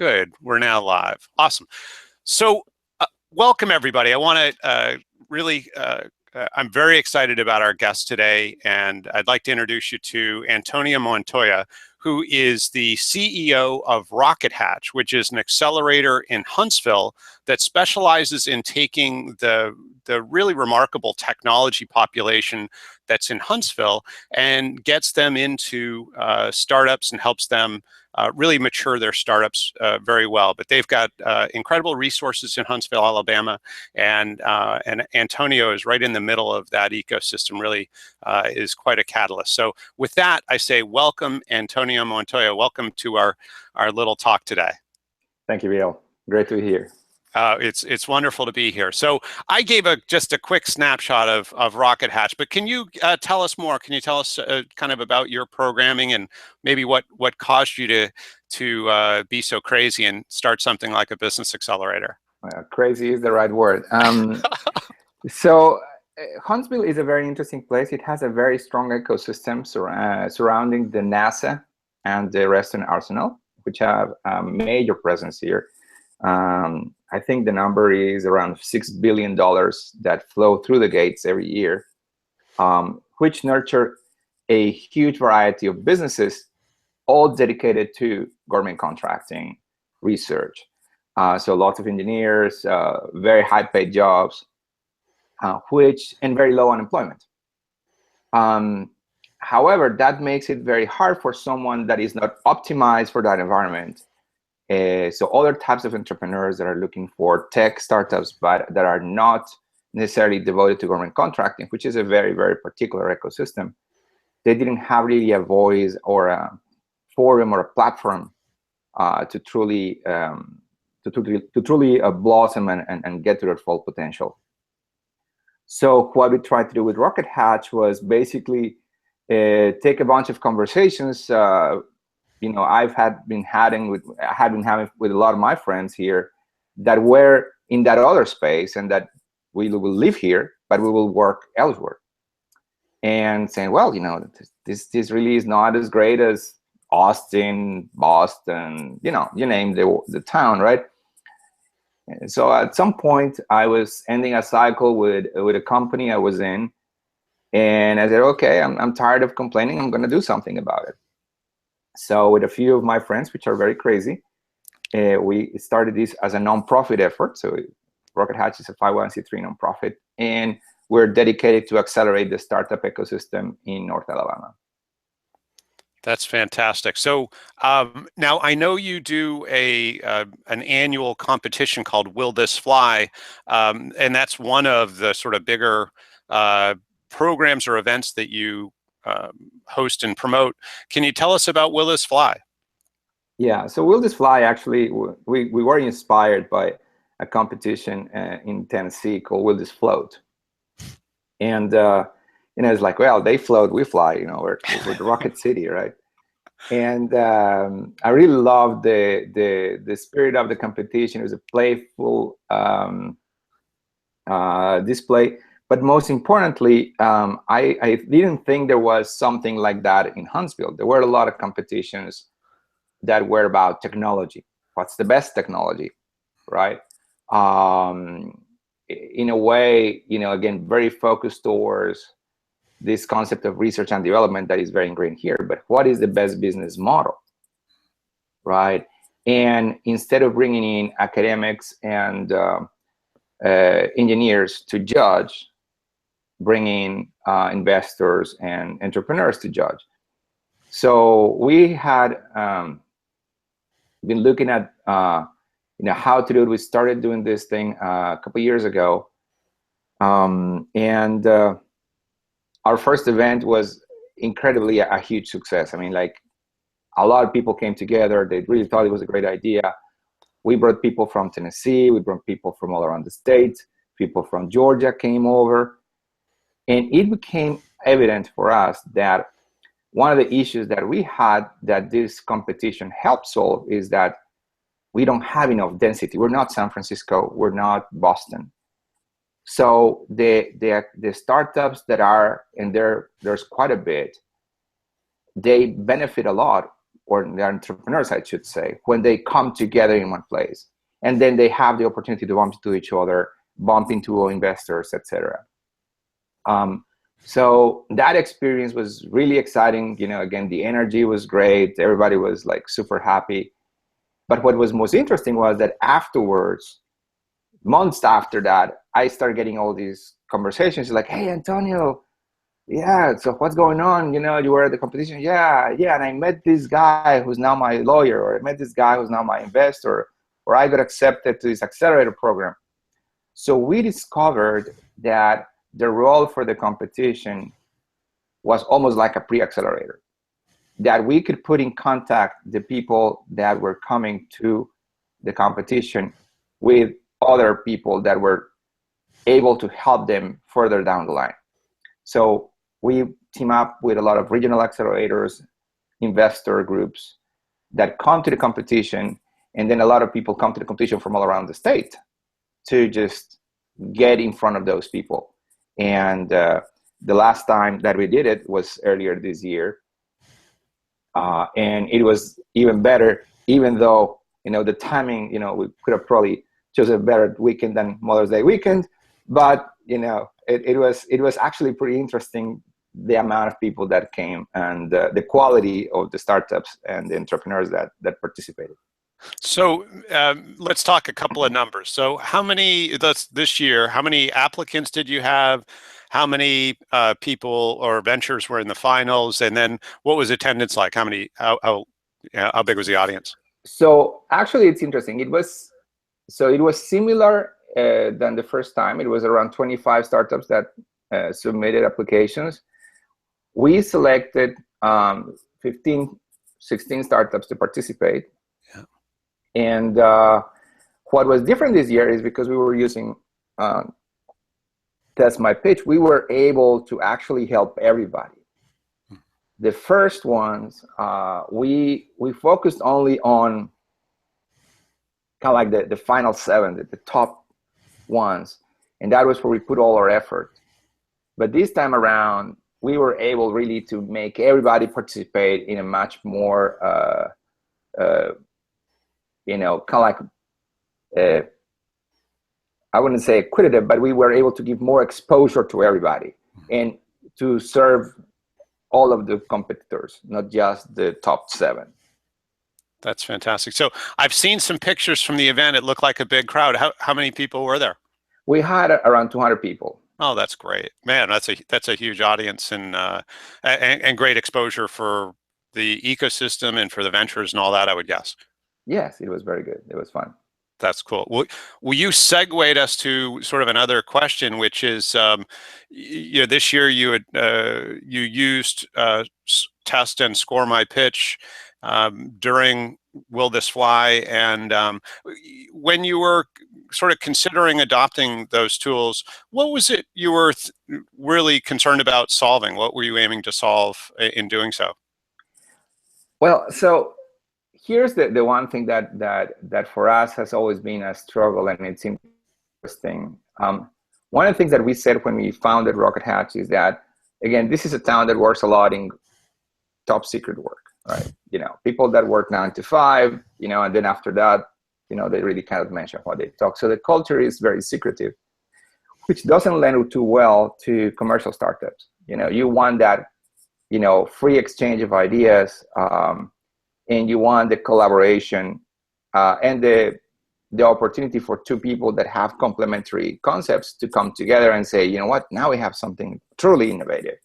Good. We're now live. Awesome. So, welcome everybody. I want to I'm very excited about our guest today, and I'd like to introduce you to Antonio Montoya, who is the CEO of Rocket Hatch, which is an accelerator in Huntsville that specializes in taking the really remarkable technology population that's in Huntsville and gets them into startups and helps them really mature their startups very well. But they've got incredible resources in Huntsville, Alabama, and Antonio is right in the middle of that ecosystem. Really is quite a catalyst. So with that, I say welcome, Antonio Montoya. Welcome to our little talk today. Thank you, Bill. Great to be here. It's wonderful to be here. So I gave just a quick snapshot of Rocket Hatch, but can you tell us more? Can you tell us kind of about your programming and maybe what caused you to be so crazy and start something like a business accelerator? Crazy is the right word. So Huntsville is a very interesting place. It has a very strong ecosystem surrounding the NASA and the Western Arsenal, which have a major presence here. I think the number is around $6 billion that flow through the gates every year, which nurture a huge variety of businesses, all dedicated to government contracting, research. So lots of engineers, very high-paid jobs, and very low unemployment. However, that makes it very hard for someone that is not optimized for that environment. So other types of entrepreneurs that are looking for tech startups, but that are not necessarily devoted to government contracting, which is a very, very particular ecosystem, they didn't have really a voice or a forum or a platform to truly blossom and get to their full potential. So what we tried to do with Rocket Hatch was basically take a bunch of conversations. I had been having with a lot of my friends here that were in that other space, and that we will live here, but we will work elsewhere. And saying, well, this really is not as great as Austin, Boston, you name the town, right? And so at some point, I was ending a cycle with a company I was in, and I said, okay, I'm tired of complaining. I'm going to do something about it. So with a few of my friends, which are very crazy, we started this as a nonprofit effort. So Rocket Hatch is a 501c3 nonprofit, and we're dedicated to accelerate the startup ecosystem in North Alabama. That's fantastic. So now I know you do an annual competition called Will This Fly, and that's one of the sort of bigger programs or events that you host and promote. Can you tell us about Will This Fly? Yeah, so Will This Fly, actually, we were inspired by a competition in Tennessee called Will This Float. And it's like, well, they float, we fly, we're the Rocket City, right? And I really loved the spirit of the competition. It was a playful display. But most importantly, I didn't think there was something like that in Huntsville. There were a lot of competitions that were about technology. What's the best technology, right? In a way, again, very focused towards this concept of research and development that is very ingrained here. But what is the best business model, right? And instead of bringing in academics and engineers to judge, bringing investors and entrepreneurs to judge. So we had been looking at how to do it. We started doing this thing a couple years ago, and our first event was incredibly a huge success. I mean, like, a lot of people came together. They really thought it was a great idea. We brought people from Tennessee. We brought people from all around the state. People from Georgia came over. And it became evident for us that one of the issues that we had that this competition helped solve is that we don't have enough density. We're not San Francisco. We're not Boston. So the startups that are, and there's quite a bit, they benefit a lot or the entrepreneurs, I should say, when they come together in one place, and then they have the opportunity to bump into each other, bump into investors, etc. So that experience was really exciting. Again, the energy was great. Everybody was like super happy. But what was most interesting was that afterwards, months after that, I started getting all these conversations like, "Hey, Antonio, yeah, so what's going on? You were at the competition." Yeah. And I met this guy who's now my lawyer, or I met this guy who's now my investor, or I got accepted to this accelerator program. So we discovered that the role for the competition was almost like a pre-accelerator, that we could put in contact the people that were coming to the competition with other people that were able to help them further down the line. So we team up with a lot of regional accelerators, investor groups that come to the competition, and then a lot of people come to the competition from all around the state to just get in front of those people. And the last time that we did it was earlier this year. And it was even better, even though, the timing, we could have probably chosen a better weekend than Mother's Day weekend. But, it was actually pretty interesting, the amount of people that came and the quality of the startups and the entrepreneurs that participated. So let's talk a couple of numbers. So this year, how many applicants did you have? How many people or ventures were in the finals? And then what was attendance like? How big was the audience? So actually, it's interesting. It was similar than the first time. It was around 25 startups that submitted applications. We selected 16 startups to participate. Yeah. And what was different this year is because we were using Test My Pitch, we were able to actually help everybody. The first ones, we focused only on kind of like the final 7, the top ones, and that was where we put all our effort. But this time around, we were able really to make everybody participate in a much more, kind of like, I wouldn't say equitative, but we were able to give more exposure to everybody and to serve all of the competitors, not just the top 7. That's fantastic. So I've seen some pictures from the event. It looked like a big crowd. How many people were there? We had around 200 people. Oh, that's great, man. That's a huge audience and great exposure for the ecosystem and for the ventures and all that, I would guess. Yes, it was very good. It was fun. That's cool. Will you segue us to sort of another question, which is, this year you used Test and Score My Pitch during Will This Fly, and when you were sort of considering adopting those tools, what was it you were really concerned about solving? What were you aiming to solve in doing so? Well, so here's the one thing that for us has always been a struggle, and it's interesting. One of the things that we said when we founded Rocket Hatch is that, again, this is a town that works a lot in top secret work, right? People that work 9 to 5, and then after that, they really kind of mention what they talk. So the culture is very secretive, which doesn't lend too well to commercial startups. You want that, free exchange of ideas, and you want the collaboration and the opportunity for two people that have complementary concepts to come together and say, now we have something truly innovative.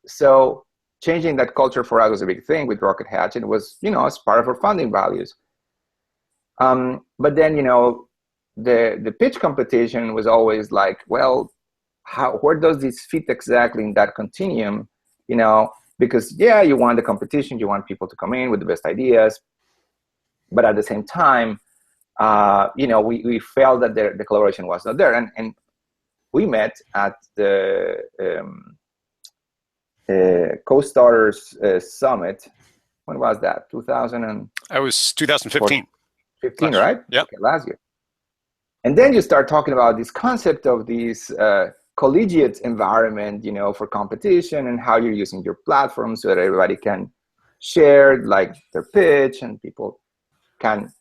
So changing that culture for us was a big thing with Rocket Hatch, and it was, as part of our founding values. But then, the pitch competition was always like, well, where does this fit exactly in that continuum? Because you want the competition, you want people to come in with the best ideas, but at the same time, we felt that the collaboration was not there, and we met at the Co-Starters Summit. When was that? 2000? It was 2015. 15, right? Yep. Okay, last year. And then you start talking about this concept of this collegiate environment, for competition, and how you're using your platform so that everybody can shared like their pitch, and people can,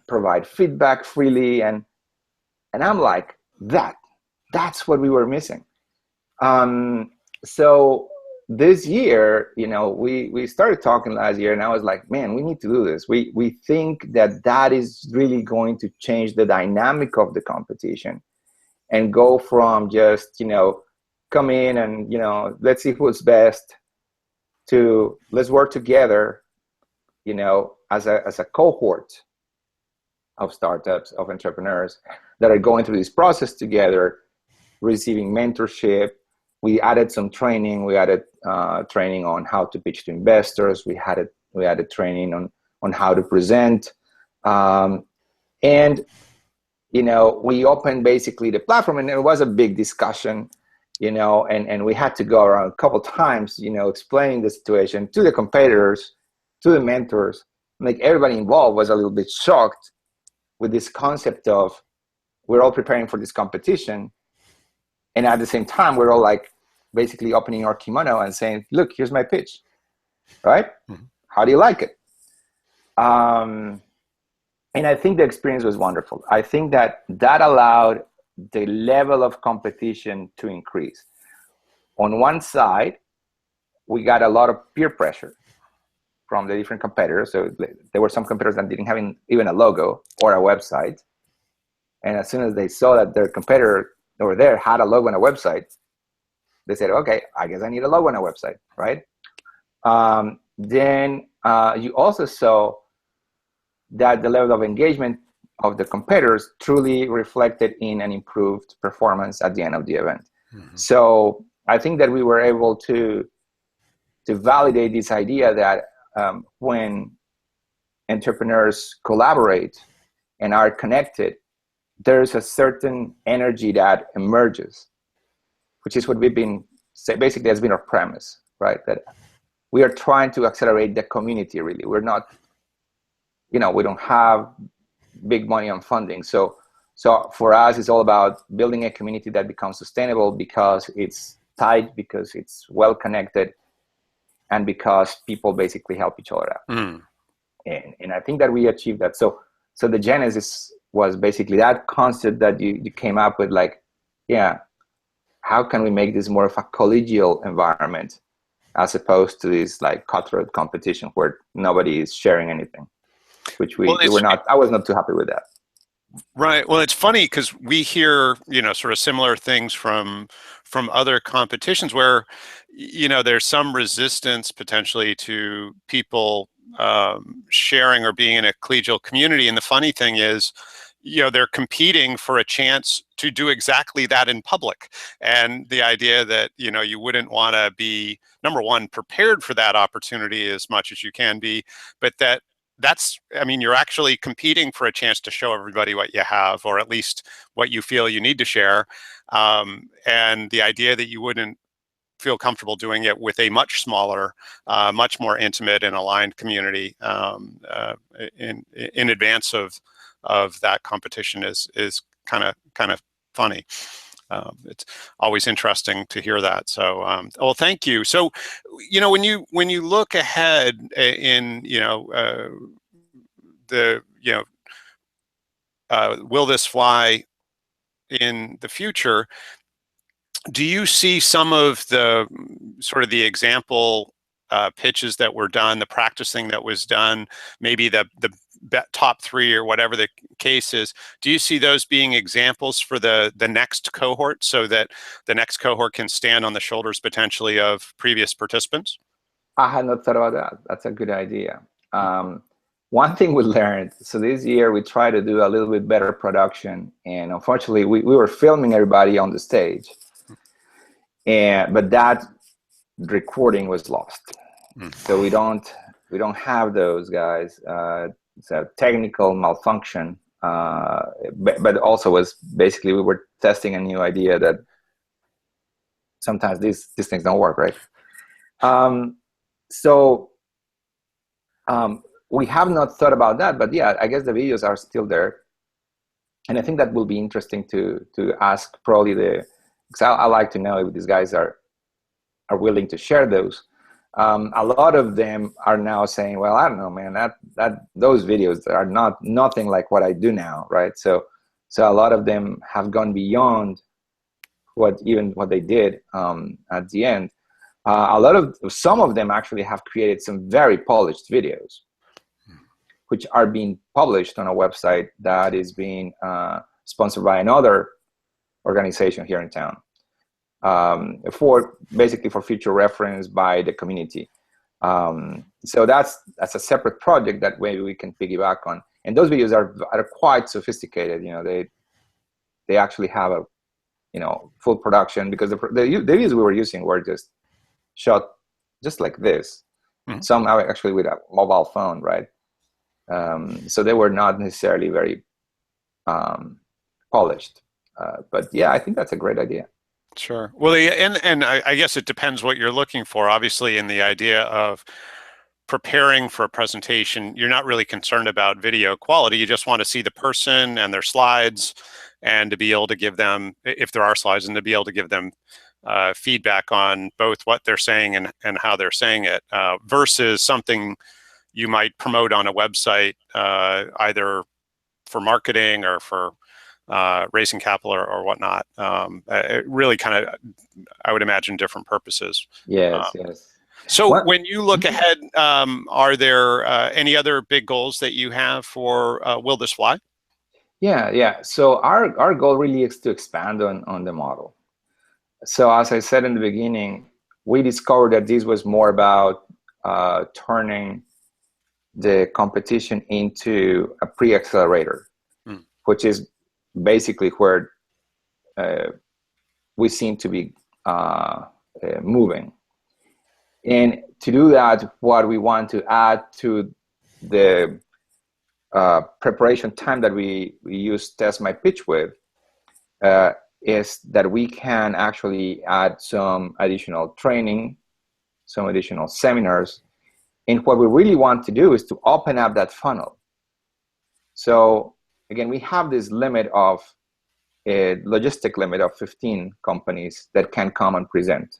provide feedback freely. And I'm like, that's what we were missing. So this year, we started talking last year, and I was like, man, we need to do this. We think that is really going to change the dynamic of the competition and go from just, come in and, let's see who's best, to let's work together, as a cohort of startups, of entrepreneurs that are going through this process together, receiving mentorship. We added some training. We added training on how to pitch to investors. We added training on how to present, and we opened basically the platform, and it was a big discussion, and we had to go around a couple times, explaining the situation to the competitors, to the mentors. Like, everybody involved was a little bit shocked with this concept of, we're all preparing for this competition, and at the same time, we're all like basically opening our kimono and saying, look, here's my pitch, right? Mm-hmm. How do you like it? And I think the experience was wonderful. I think that allowed the level of competition to increase. On one side, we got a lot of peer pressure from the different competitors. So there were some competitors that didn't have even a logo or a website. And as soon as they saw that their competitor over there had a logo and a website, they said, okay, I guess I need a logo and a website, right? Then you also saw that the level of engagement of the competitors truly reflected in an improved performance at the end of the event. Mm-hmm. So I think that we were able to validate this idea that when entrepreneurs collaborate and are connected, there's a certain energy that emerges, which is what we've been saying. Basically, that's been our premise, right? That we are trying to accelerate the community, really. We're not, we don't have big money on funding. So for us, it's all about building a community that becomes sustainable because it's tight, because it's well connected, and because people basically help each other out. Mm. And I think that we achieved that. So the genesis was basically that concept that you came up with, like, yeah, how can we make this more of a collegial environment as opposed to this like cutthroat competition where nobody is sharing anything, which we were not. I was not too happy with that. Right. Well, it's funny because we hear, sort of similar things from other competitions where, there's some resistance potentially to people sharing or being in a collegial community. And the funny thing is, they're competing for a chance to do exactly that in public. And the idea that, you wouldn't want to be, number one, prepared for that opportunity as much as you can be, but you're actually competing for a chance to show everybody what you have, or at least what you feel you need to share. And the idea that you wouldn't feel comfortable doing it with a much smaller, much more intimate and aligned community in advance of that competition is kind of funny. It's always interesting to hear that. So, well, thank you. So, when you look ahead in, will this fly in the future? Do you see some of the sort of the example pitches that were done, the practicing that was done, maybe the top three or whatever the case is? Do you see those being examples for the next cohort, so that the next cohort can stand on the shoulders potentially of previous participants? I had not thought about that. That's a good idea. One thing we learned, so this year we tried to do a little bit better production, and unfortunately we were filming everybody on the stage, but that recording was lost. So we don't have those, guys. It's a technical malfunction, but also was basically we were testing a new idea that sometimes these things don't work, right? So we have not thought about that, but yeah, I guess the videos are still there, and I think that will be interesting to ask probably because I like to know if these guys are willing to share those. A lot of them are now saying, well, I don't know, man, that those videos are nothing like what I do now, right? So a lot of them have gone beyond what they did at the end. Some of them actually have created some very polished videos, which are being published on a website that is being sponsored by another organization here in town, for future reference by the community. So that's a separate project that maybe we can piggyback on. And those videos are quite sophisticated. You know, they actually have a full production, because the videos we were using were just shot just like this. Mm-hmm. Some are actually with a mobile phone, right? So they were not necessarily very polished. But yeah, I think that's a great idea. Sure. Well, and I guess it depends what you're looking for. Obviously, in the idea of preparing for a presentation, you're not really concerned about video quality. You just want to see the person and their slides, and to be able to give them, if there are slides, and to be able to give them feedback on both what they're saying and how they're saying it, versus something you might promote on a website, either for marketing or for raising capital or whatnot. It really kind of, I would imagine, different purposes. Yes, yes. So when you look ahead, are there any other big goals that you have for Will This Fly? Yeah. So our goal really is to expand on the model. So as I said in the beginning, we discovered that this was more about turning the competition into a pre-accelerator, which is basically where we seem to be moving. And to do that, what we want to add to the preparation time that we use Test My Pitch with is that we can actually add some additional training, some additional seminars. And what we really want to do is to open up that funnel. So again, we have this limit of a logistic limit of 15 companies that can come and present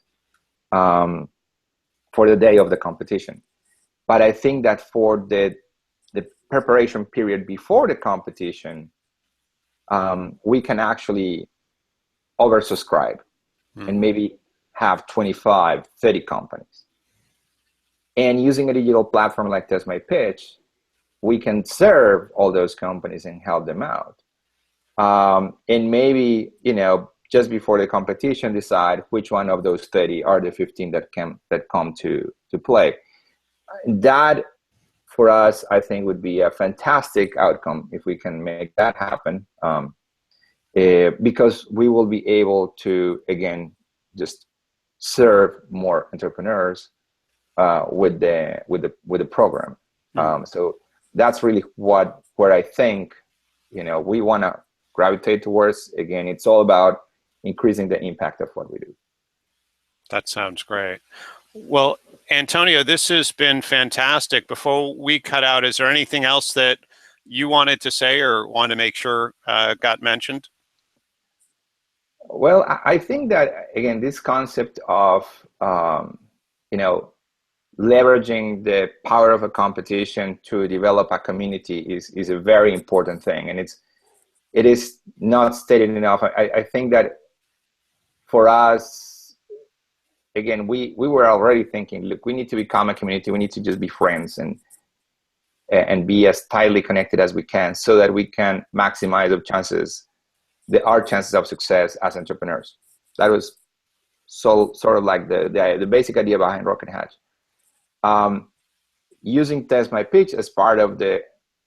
for the day of the competition. But I think that for the preparation period before the competition, we can actually oversubscribe and maybe have 25, 30 companies. And using a digital platform like Test My Pitch, we can serve all those companies and help them out. And maybe, just before the competition, decide which one of those 30 are the 15 that come to play. That, for us, I think would be a fantastic outcome if we can make that happen, because we will be able to, again, just serve more entrepreneurs with the program. So that's really where I think we want to gravitate towards. Again, it's all about increasing the impact of what we do. That sounds great. Well, Antonio, this has been fantastic. Before we cut out, is there anything else that you wanted to say or want to make sure got mentioned? Well, I think that, again, this concept of leveraging the power of a competition to develop a community is a very important thing, and it is not stated enough. I think that for us, again, we were already thinking, look, we need to become a community. We need to just be friends and be as tightly connected as we can, so that we can maximize our chances of success as entrepreneurs. That was sort of like the basic idea behind Rocket Hatch. Using Test My Pitch as part of the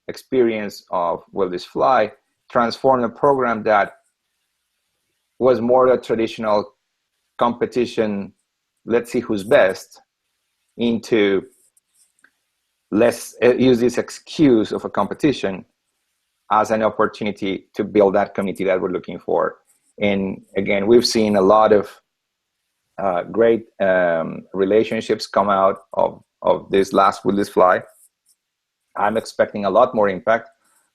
experience of Will This Fly transformed a program that was more a traditional competition, let's see who's best, into let's use this excuse of a competition as an opportunity to build that community that we're looking for. And again, we've seen a lot of great relationships come out of this last Will This Fly. I'm expecting a lot more impact.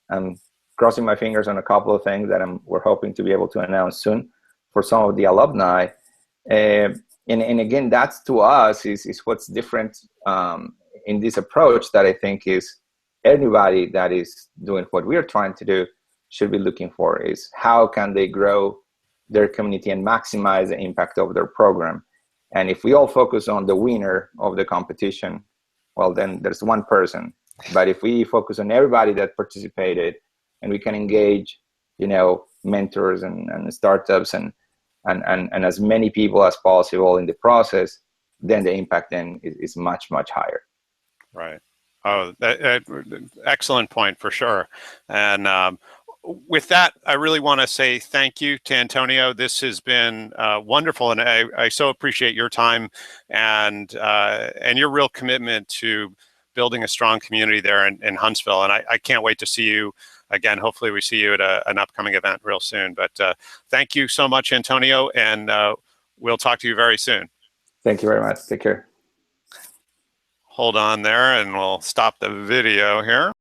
I'm crossing my fingers on a couple of things that we're hoping to be able to announce soon for some of the alumni. And again, that's to us is what's different in this approach that I think is everybody that is doing what we're trying to do should be looking for, is how can they grow their community and maximize the impact of their program. And if we all focus on the winner of the competition, well, then there's one person. But if we focus on everybody that participated, and we can engage, mentors and startups and as many people as possible in the process, then the impact then is much, much higher. Right. Oh, excellent point for sure. And with that, I really want to say thank you to Antonio. This has been wonderful, and I so appreciate your time and your real commitment to building a strong community there in Huntsville. And I can't wait to see you again. Hopefully we see you at an upcoming event real soon. But thank you so much, Antonio, and we'll talk to you very soon. Thank you very much. Take care. Hold on there, and we'll stop the video here.